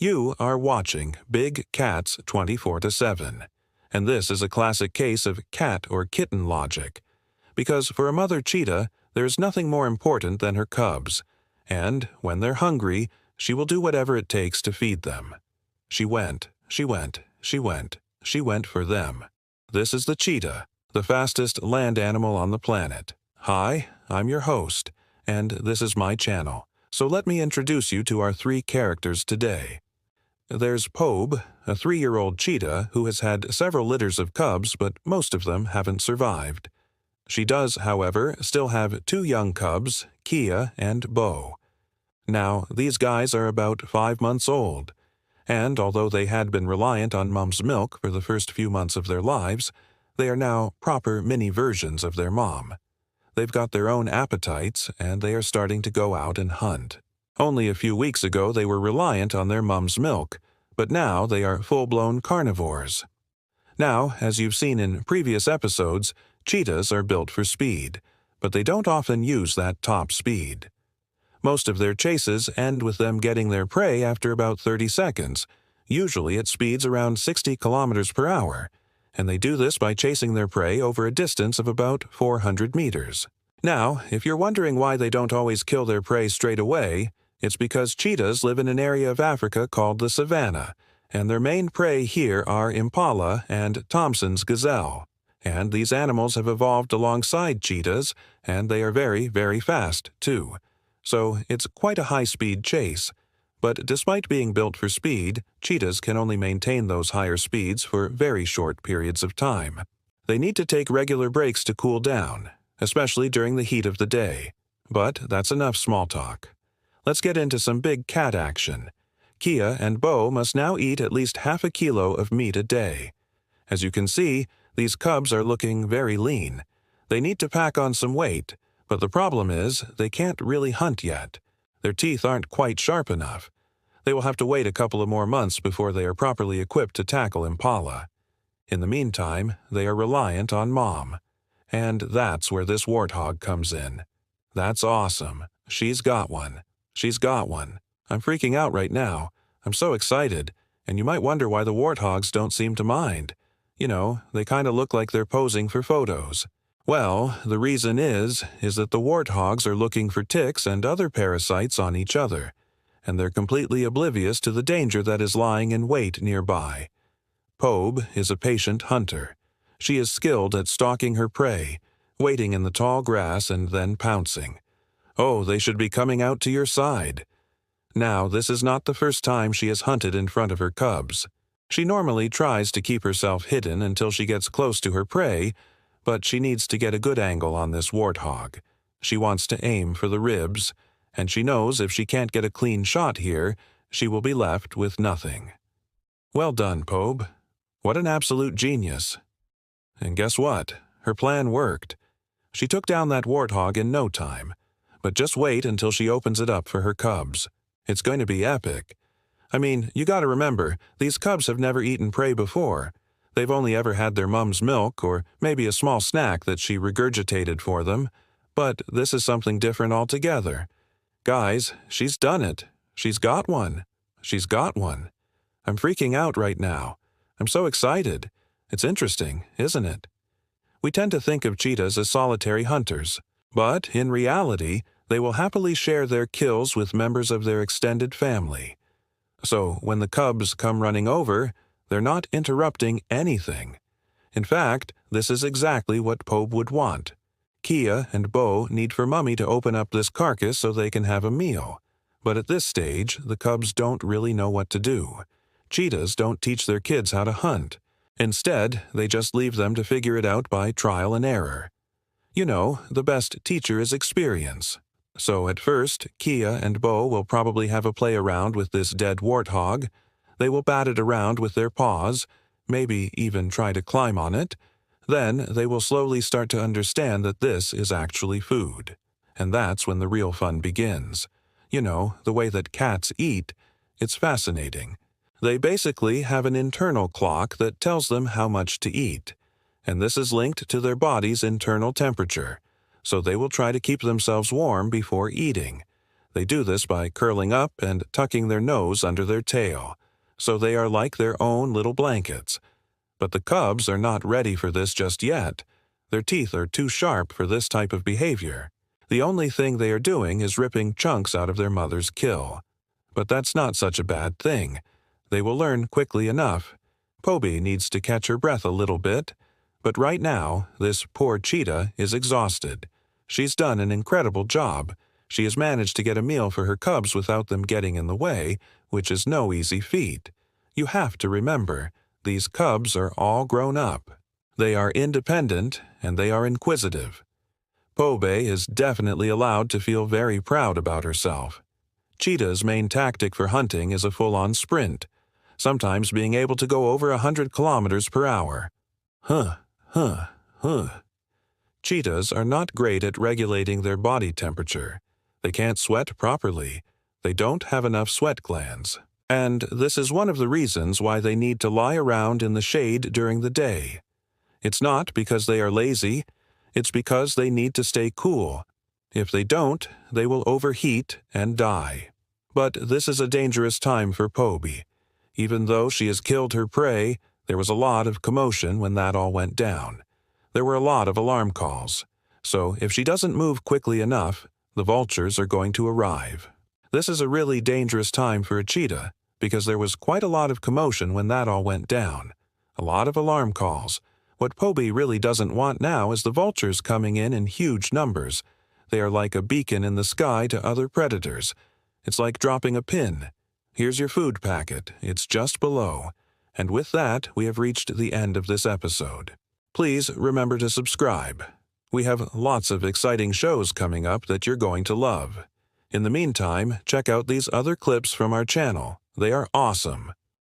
You are watching Big Cats 24/7, and this is a classic case of cat or kitten logic, because for a mother cheetah, there's nothing more important than her cubs, and when they're hungry, she will do whatever it takes to feed them. She went for them. This is the cheetah, the fastest land animal on the planet. Hi, I'm your host, and this is my channel, so let me introduce you to our three characters today. There's Pobe, a 3-year-old cheetah who has had several litters of cubs, but most of them haven't survived. She does, however, still have 2 young cubs, Cheetah and Bo. Now, these guys are about 5 months old, and although they had been reliant on mom's milk for the first few months of their lives, they are now proper mini versions of their mom. They've got their own appetites, and they are starting to go out and hunt. Only a few weeks ago they were reliant on their mom's milk, but now they are full-blown carnivores. Now, as you've seen in previous episodes, cheetahs are built for speed, but they don't often use that top speed. Most of their chases end with them getting their prey after about 30 seconds, usually at speeds around 60 kilometers per hour, and they do this by chasing their prey over a distance of about 400 meters. Now, if you're wondering why they don't always kill their prey straight away, it's because cheetahs live in an area of Africa called the savanna, and their main prey here are impala and Thompson's gazelle. And these animals have evolved alongside cheetahs, and they are very, very fast, too. So it's quite a high-speed chase. But despite being built for speed, cheetahs can only maintain those higher speeds for very short periods of time. They need to take regular breaks to cool down, especially during the heat of the day. But that's enough small talk. Let's get into some big cat action. Cheetah and Bo must now eat at least half a kilo of meat a day. As you can see, these cubs are looking very lean. They need to pack on some weight, but the problem is they can't really hunt yet. Their teeth aren't quite sharp enough. They will have to wait a couple of more months before they are properly equipped to tackle impala. In the meantime, they are reliant on mom. And that's where this warthog comes in. That's awesome. She's got one. She's got one. I'm freaking out right now. I'm so excited, and you might wonder why the warthogs don't seem to mind. You know, they kind of look like they're posing for photos. Well, the reason is that the warthogs are looking for ticks and other parasites on each other, and they're completely oblivious to the danger that is lying in wait nearby. Pobe is a patient hunter. She is skilled at stalking her prey, waiting in the tall grass and then pouncing. Oh, they should be coming out to your side. Now, this is not the first time she has hunted in front of her cubs. She normally tries to keep herself hidden until she gets close to her prey, but she needs to get a good angle on this warthog. She wants to aim for the ribs, and she knows if she can't get a clean shot here, she will be left with nothing. Well done, Pobe. What an absolute genius. And guess what? Her plan worked. She took down that warthog in no time. But just wait until she opens it up for her cubs. It's going to be epic. I mean, you gotta remember, these cubs have never eaten prey before. They've only ever had their mom's milk or maybe a small snack that she regurgitated for them. But this is something different altogether. Guys, she's done it. She's got one. She's got one. I'm freaking out right now. I'm so excited. It's interesting, isn't it? We tend to think of cheetahs as solitary hunters. But, in reality, they will happily share their kills with members of their extended family. So, when the cubs come running over, they're not interrupting anything. In fact, this is exactly what Pobe would want. Cheetah and Bo need for Mummy to open up this carcass so they can have a meal. But at this stage, the cubs don't really know what to do. Cheetahs don't teach their kids how to hunt. Instead, they just leave them to figure it out by trial and error. You know, the best teacher is experience. So at first, Cheetah and Bo will probably have a play around with this dead warthog. They will bat it around with their paws, maybe even try to climb on it. Then they will slowly start to understand that this is actually food. And that's when the real fun begins. You know, the way that cats eat. It's fascinating. They basically have an internal clock that tells them how much to eat. And this is linked to their body's internal temperature, so they will try to keep themselves warm before eating. They do this by curling up and tucking their nose under their tail, so they are like their own little blankets. But the cubs are not ready for this just yet. Their teeth are too sharp for this type of behavior. The only thing they are doing is ripping chunks out of their mother's kill. But that's not such a bad thing. They will learn quickly enough. Poby needs to catch her breath a little bit, but right now, this poor cheetah is exhausted. She's done an incredible job. She has managed to get a meal for her cubs without them getting in the way, which is no easy feat. You have to remember, these cubs are all grown up. They are independent, and they are inquisitive. Poby is definitely allowed to feel very proud about herself. Cheetah's main tactic for hunting is a full-on sprint, sometimes being able to go over 100 kilometers per hour. Cheetahs are not great at regulating their body temperature. They can't sweat properly. They don't have enough sweat glands. And this is one of the reasons why they need to lie around in the shade during the day. It's not because they are lazy. It's because they need to stay cool. If they don't, they will overheat and die. But this is a dangerous time for Poby. Even though she has killed her prey, there was a lot of commotion when that all went down. There were a lot of alarm calls. So if she doesn't move quickly enough, the vultures are going to arrive. This is a really dangerous time for a cheetah, because there was quite a lot of commotion when that all went down. A lot of alarm calls. What Poby really doesn't want now is the vultures coming in huge numbers. They are like a beacon in the sky to other predators. It's like dropping a pin. Here's your food packet. It's just below. And with that, we have reached the end of this episode. Please remember to subscribe. We have lots of exciting shows coming up that you're going to love. In the meantime, check out these other clips from our channel. They are awesome.